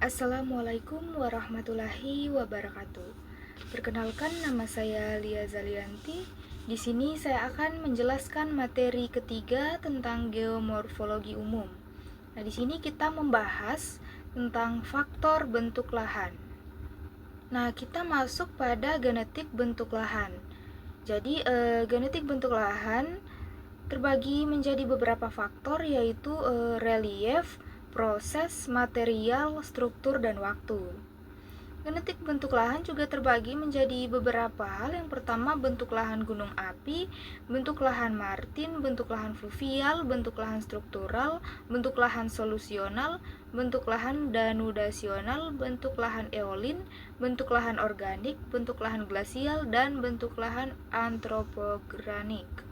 Assalamualaikum warahmatullahi wabarakatuh. Perkenalkan, nama saya Lia Zalianti. Di sini saya akan menjelaskan materi ketiga tentang geomorfologi umum. Nah, di sini kita membahas tentang faktor bentuk lahan. Nah, kita masuk pada genetik bentuk lahan. Jadi, genetik bentuk lahan terbagi menjadi beberapa faktor, yaitu relief, proses, material, struktur, dan waktu. Genetik bentuk lahan juga terbagi menjadi beberapa hal. Yang pertama, bentuk lahan gunung api, bentuk lahan martin, bentuk lahan fluvial, bentuk lahan struktural, bentuk lahan solusional, bentuk lahan danudasional, bentuk lahan eolin, bentuk lahan organik, bentuk lahan glasial, dan bentuk lahan antropogenik.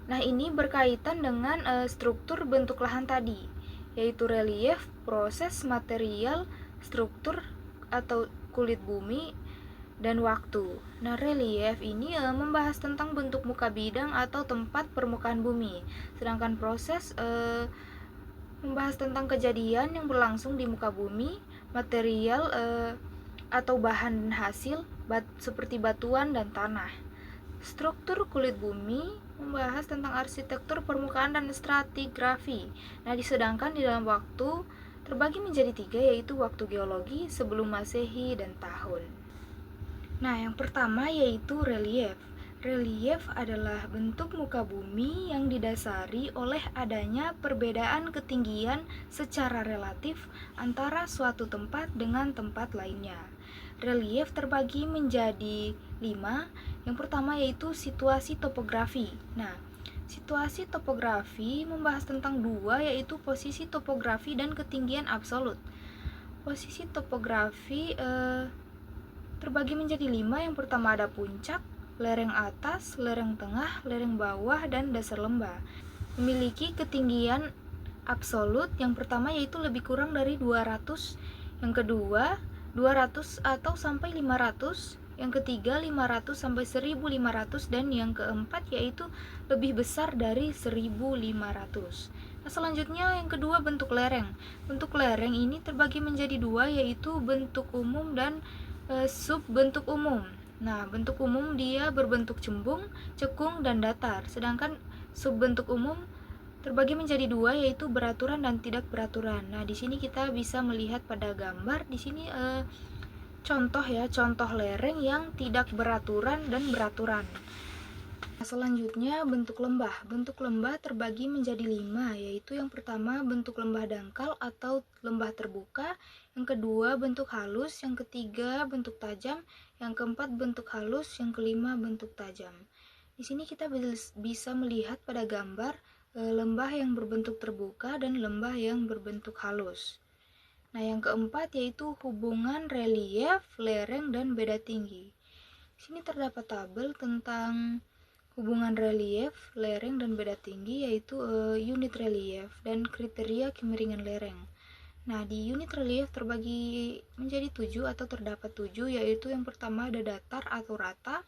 Nah, ini berkaitan dengan struktur bentuk lahan tadi, yaitu relief, proses, material, struktur atau kulit bumi, dan waktu. Nah, relief ini membahas tentang bentuk muka bidang atau tempat permukaan bumi, sedangkan proses membahas tentang kejadian yang berlangsung di muka bumi, material atau bahan dan hasil seperti batuan dan tanah. Struktur kulit bumi membahas tentang arsitektur permukaan dan stratigrafi. Nah, sedangkan di dalam waktu terbagi menjadi tiga, yaitu waktu geologi, sebelum Masehi, dan tahun. Nah, yang pertama yaitu relief. Relief adalah bentuk muka bumi yang didasari oleh adanya perbedaan ketinggian secara relatif antara suatu tempat dengan tempat lainnya. Relief terbagi menjadi 5. Yang pertama yaitu situasi topografi. Nah, situasi topografi membahas tentang dua, yaitu posisi topografi dan ketinggian absolut. Posisi topografi terbagi menjadi 5. Yang pertama ada puncak, lereng atas, lereng tengah, lereng bawah, dan dasar lembah. Memiliki ketinggian absolut. Yang pertama yaitu lebih kurang dari 200, yang kedua 200 atau sampai 500, yang ketiga 500 sampai 1500, dan yang keempat yaitu lebih besar dari 1500. Nah, selanjutnya yang kedua bentuk lereng. Bentuk lereng ini terbagi menjadi dua, yaitu bentuk umum dan sub bentuk umum. Nah, bentuk umum dia berbentuk cembung, cekung, dan datar, sedangkan sub bentuk umum terbagi menjadi dua, yaitu beraturan dan tidak beraturan. Nah, di sini kita bisa melihat pada gambar di sini contoh lereng yang tidak beraturan dan beraturan. Selanjutnya bentuk lembah. Bentuk lembah terbagi menjadi 5, yaitu yang pertama bentuk lembah dangkal atau lembah terbuka, yang kedua bentuk halus, yang ketiga bentuk tajam, yang keempat bentuk halus, yang kelima bentuk tajam. Di sini kita bisa melihat pada gambar lembah yang berbentuk terbuka dan lembah yang berbentuk halus. Nah, yang keempat yaitu hubungan relief, lereng, dan beda tinggi. Di sini terdapat tabel tentang hubungan relief, lereng, dan beda tinggi, yaitu unit relief dan kriteria kemiringan lereng. Nah, di unit relief terbagi menjadi 7 atau terdapat 7, yaitu yang pertama ada datar atau rata,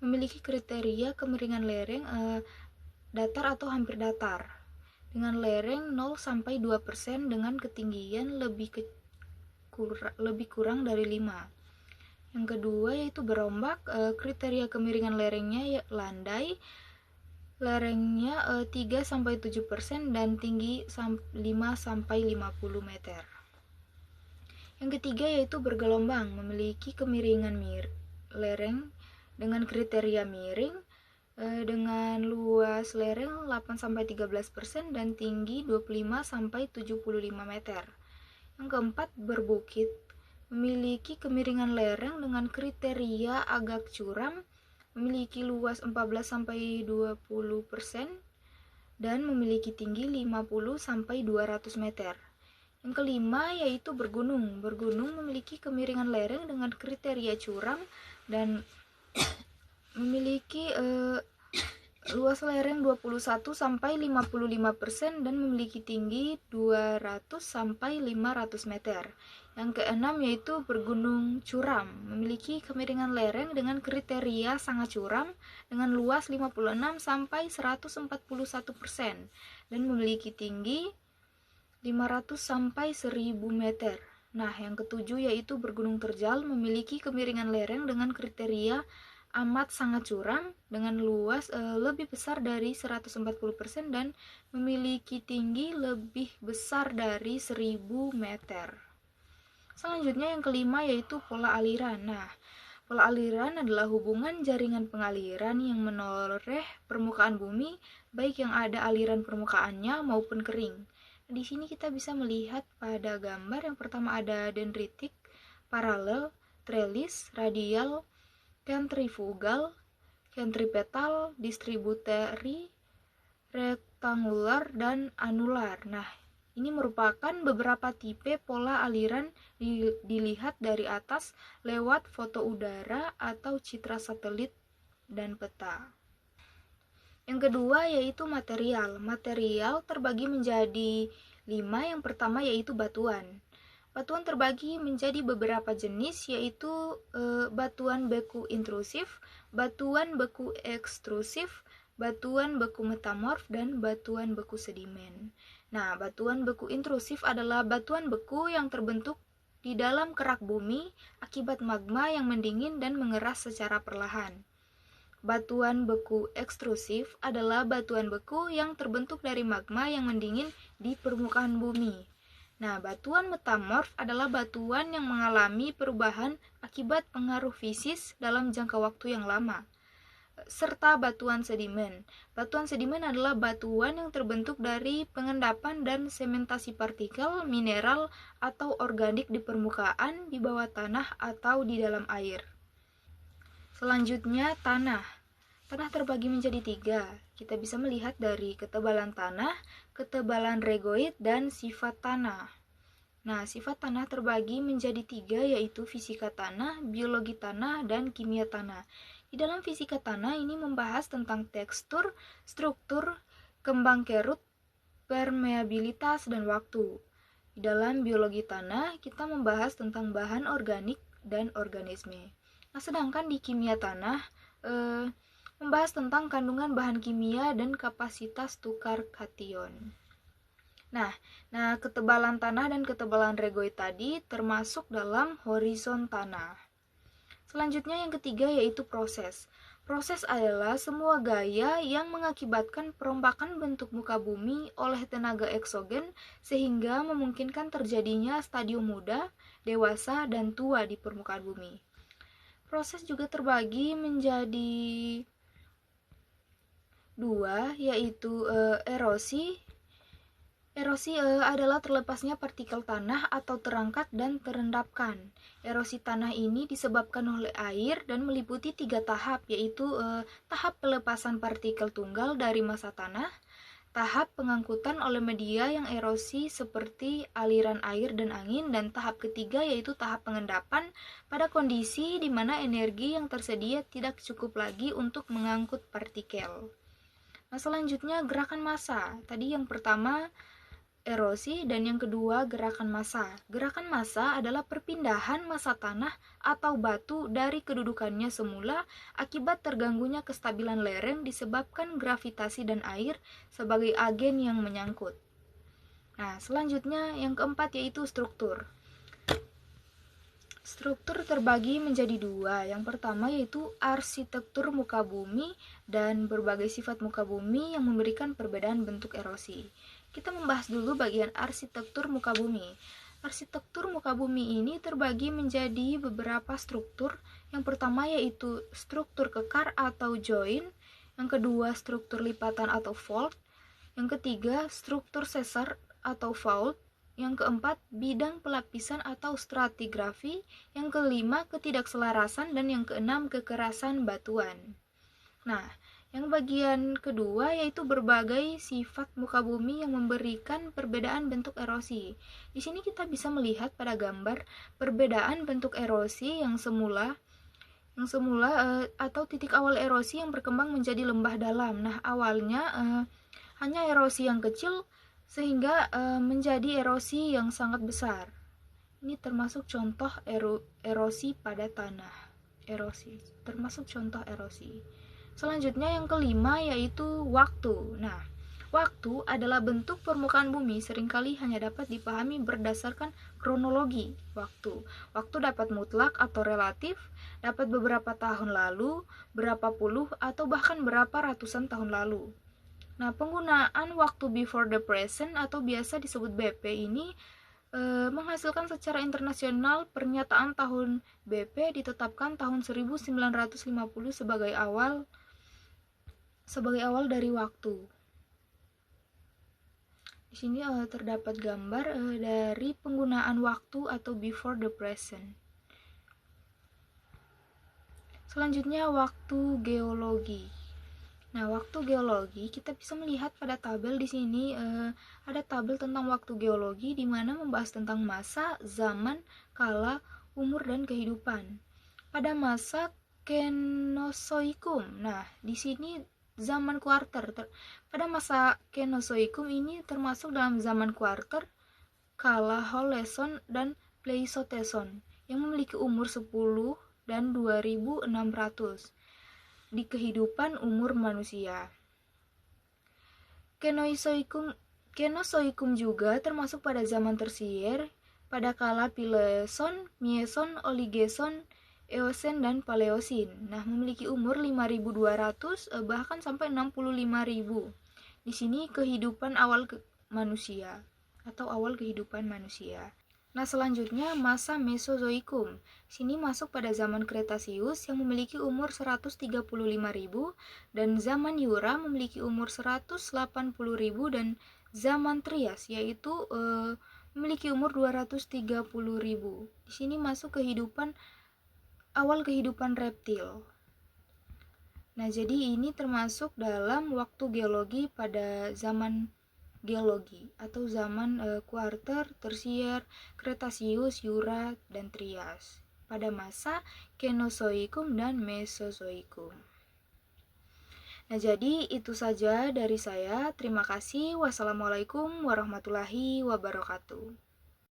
memiliki kriteria kemiringan lereng datar atau hampir datar, dengan lereng 0 sampai 2% dengan ketinggian lebih kurang dari 5. Yang kedua yaitu berombak, kriteria kemiringan lerengnya landai, lerengnya 3 sampai 7% dan tinggi 5 sampai 50 meter. Yang ketiga yaitu bergelombang, memiliki kemiringan lereng dengan kriteria miring, dengan luas lereng 8 sampai 13% dan tinggi 25 sampai 75 meter. Yang keempat berbukit, memiliki kemiringan lereng dengan kriteria agak curam, memiliki luas 14 sampai 20% dan memiliki tinggi 50 sampai 200 meter. Yang kelima yaitu bergunung. Bergunung memiliki kemiringan lereng dengan kriteria curam dan memiliki luas lereng 21 sampai 55% dan memiliki tinggi 200 sampai 500 meter. Yang keenam yaitu bergunung curam, memiliki kemiringan lereng dengan kriteria sangat curam dengan luas 56 sampai 141% dan memiliki tinggi 500 sampai 1000 meter. Nah, yang ketujuh yaitu bergunung terjal memiliki kemiringan lereng dengan kriteria amat sangat curam dengan luas lebih besar dari 140% dan memiliki tinggi lebih besar dari 1000 meter. Selanjutnya yang kelima yaitu pola aliran. Nah, pola aliran adalah hubungan jaringan pengaliran yang menoreh permukaan bumi, baik yang ada aliran permukaannya maupun kering. Di sini kita bisa melihat pada gambar yang pertama ada dendritik, paralel, trelis, radial, centrifugal, centripetal, distributary, rektangular, dan anular. Nah, ini merupakan beberapa tipe pola aliran dilihat dari atas lewat foto udara atau citra satelit dan peta. Yang kedua yaitu material. Material terbagi menjadi 5. Yang pertama yaitu batuan. Batuan terbagi menjadi beberapa jenis yaitu batuan beku intrusif, batuan beku ekstrusif, batuan beku metamorf, dan batuan beku sedimen. Nah, batuan beku intrusif adalah batuan beku yang terbentuk di dalam kerak bumi akibat magma yang mendingin dan mengeras secara perlahan. Batuan beku ekstrusif adalah batuan beku yang terbentuk dari magma yang mendingin di permukaan bumi. Nah, batuan metamorf adalah batuan yang mengalami perubahan akibat pengaruh fisis dalam jangka waktu yang lama. Serta batuan sedimen. Batuan sedimen adalah batuan yang terbentuk dari pengendapan dan sementasi partikel, mineral, atau organik di permukaan, di bawah tanah, atau di dalam air. Selanjutnya, tanah. Tanah terbagi menjadi 3. Kita bisa melihat dari ketebalan tanah, ketebalan regoid, dan sifat tanah. Nah, sifat tanah terbagi menjadi 3 yaitu fisika tanah, biologi tanah, dan kimia tanah. Di dalam fisika tanah ini membahas tentang tekstur, struktur, kembang kerut, permeabilitas, dan waktu. Di dalam biologi tanah kita membahas tentang bahan organik dan organisme. Nah, sedangkan di kimia tanah membahas tentang kandungan bahan kimia dan kapasitas tukar kation. Nah, ketebalan tanah dan ketebalan regoid tadi termasuk dalam horizon tanah. Selanjutnya yang ketiga yaitu proses. Proses adalah semua gaya yang mengakibatkan perombakan bentuk muka bumi oleh tenaga eksogen sehingga memungkinkan terjadinya stadium muda, dewasa, dan tua di permukaan bumi. Proses juga terbagi menjadi 2 yaitu erosi. Erosi adalah terlepasnya partikel tanah atau terangkat dan terendapkan. Erosi tanah ini disebabkan oleh air dan meliputi 3 tahap, yaitu tahap pelepasan partikel tunggal dari massa tanah, tahap pengangkutan oleh media yang erosi seperti aliran air dan angin, dan tahap ketiga yaitu tahap pengendapan pada kondisi di mana energi yang tersedia tidak cukup lagi untuk mengangkut partikel. Nah, selanjutnya gerakan massa. Tadi yang pertama erosi dan yang kedua gerakan massa. Gerakan massa adalah perpindahan massa tanah atau batu dari kedudukannya semula akibat terganggunya kestabilan lereng disebabkan gravitasi dan air sebagai agen yang menyangkut. Nah, selanjutnya yang keempat yaitu struktur. Struktur terbagi menjadi 2. Yang pertama yaitu arsitektur muka bumi dan berbagai sifat muka bumi yang memberikan perbedaan bentuk erosi. Kita membahas dulu bagian arsitektur muka bumi. Arsitektur muka bumi ini terbagi menjadi beberapa struktur. Yang pertama yaitu struktur kekar atau join, yang kedua struktur lipatan atau fold, yang ketiga struktur sesar atau fault, yang keempat bidang pelapisan atau stratigrafi, yang kelima ketidakselarasan, dan yang keenam kekerasan batuan. Nah, yang bagian kedua yaitu berbagai sifat muka bumi yang memberikan perbedaan bentuk erosi. Di sini kita bisa melihat pada gambar perbedaan bentuk erosi yang semula atau titik awal erosi yang berkembang menjadi lembah dalam. Nah, awalnya hanya erosi yang kecil sehingga menjadi erosi yang sangat besar. Ini termasuk contoh erosi pada tanah. Termasuk contoh erosi. Selanjutnya yang kelima yaitu waktu. Nah, Waktu adalah bentuk permukaan bumi, seringkali hanya dapat dipahami berdasarkan kronologi waktu. Waktu dapat mutlak atau relatif, dapat beberapa tahun lalu, berapa puluh, atau bahkan berapa ratusan tahun lalu. Nah, penggunaan waktu before the present atau biasa disebut BP ini menghasilkan secara internasional pernyataan tahun BP ditetapkan tahun 1950 sebagai awal dari waktu. Di sini terdapat gambar dari penggunaan waktu atau before the present. Selanjutnya waktu geologi. Nah, waktu geologi kita bisa melihat pada tabel di sini ada tabel tentang waktu geologi di mana membahas tentang masa, zaman, kala, umur dan kehidupan. Pada masa Kenozoikum. Nah, di sini zaman kuarter. Pada masa Kenozoikum ini termasuk dalam zaman kuarter, kala Holozoan dan Pleistosen yang memiliki umur 10 dan 2600 di kehidupan umur manusia. Kenozoikum juga termasuk pada zaman tersier pada kala Pliocene, Miocene, Oligocene, Eocene dan Paleocene. Nah, memiliki umur 5200 bahkan sampai 65000. Di sini kehidupan awal manusia atau awal kehidupan manusia. Nah, selanjutnya masa Mesozoikum. Sini masuk pada zaman Kretasius yang memiliki umur 135.000 dan zaman Jura memiliki umur 180.000 dan zaman Trias yaitu memiliki umur 230.000. Di sini masuk awal kehidupan reptil. Nah, jadi ini termasuk dalam waktu geologi pada zaman geologi atau zaman kuarter, tersier, Kretasius, Jura, dan Trias pada masa Kenozoikum dan Mesozoikum. Nah, jadi itu saja dari saya. Terima kasih. Wassalamualaikum warahmatullahi wabarakatuh.